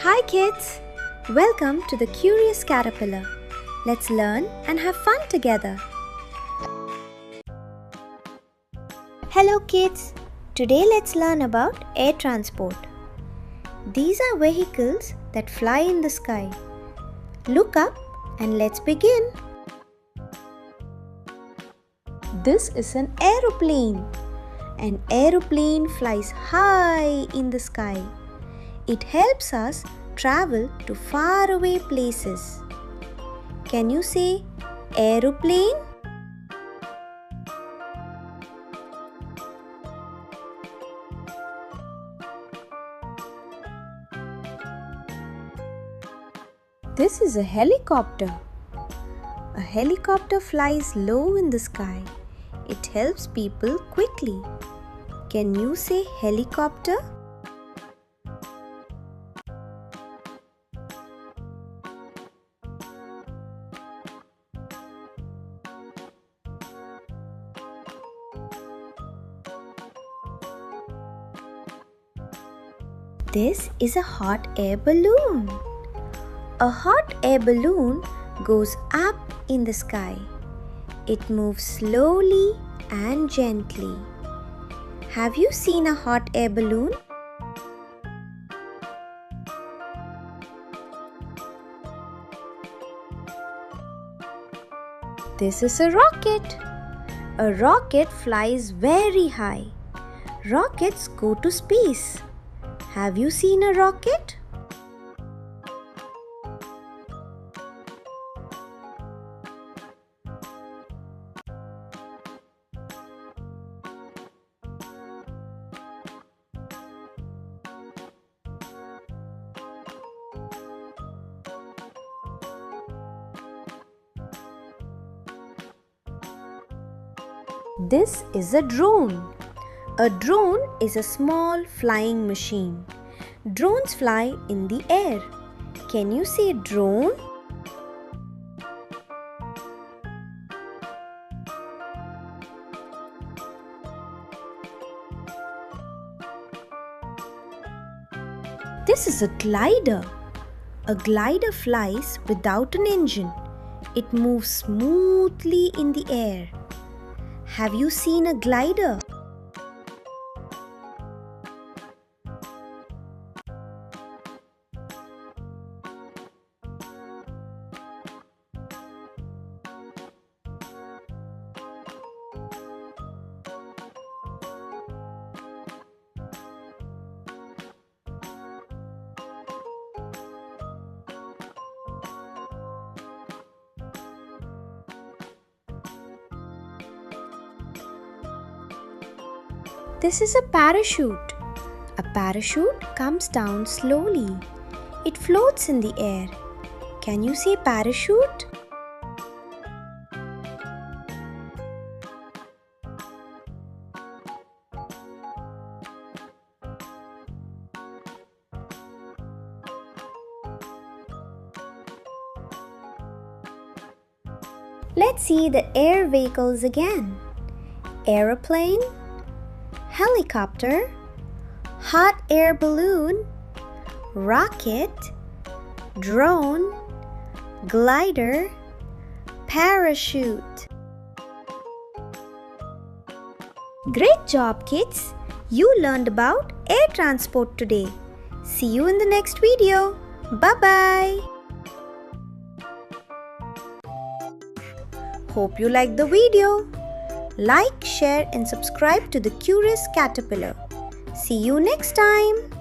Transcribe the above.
Hi kids! Welcome to the Curious Caterpillar. Let's learn and have fun together. Hello kids! Today let's learn about air transport. These are vehicles that fly in the sky. Look up and let's begin. This is an aeroplane. An aeroplane flies high in the sky. It helps us travel to faraway places. Can you say aeroplane? This is a helicopter. A helicopter flies low in the sky. It helps people quickly. Can you say helicopter? This is a hot air balloon. A hot air balloon goes up in the sky. It moves slowly and gently. Have you seen a hot air balloon? This is a rocket. A rocket flies very high. Rockets go to space. Have you seen a rocket? This is a drone. A drone is a small flying machine. Drones fly in the air. Can you say drone? This is a glider. A glider flies without an engine. It moves smoothly in the air. Have you seen a glider? This is a parachute. A parachute comes down slowly. It floats in the air. Can you say parachute? Let's see the air vehicles again. Aeroplane, helicopter, hot air balloon, rocket, drone, glider, parachute. Great job, kids! You learned about air transport today. See you in the next video. Bye-bye! Hope you liked the video. Like, share and subscribe to the Curious Caterpillar. See you next time.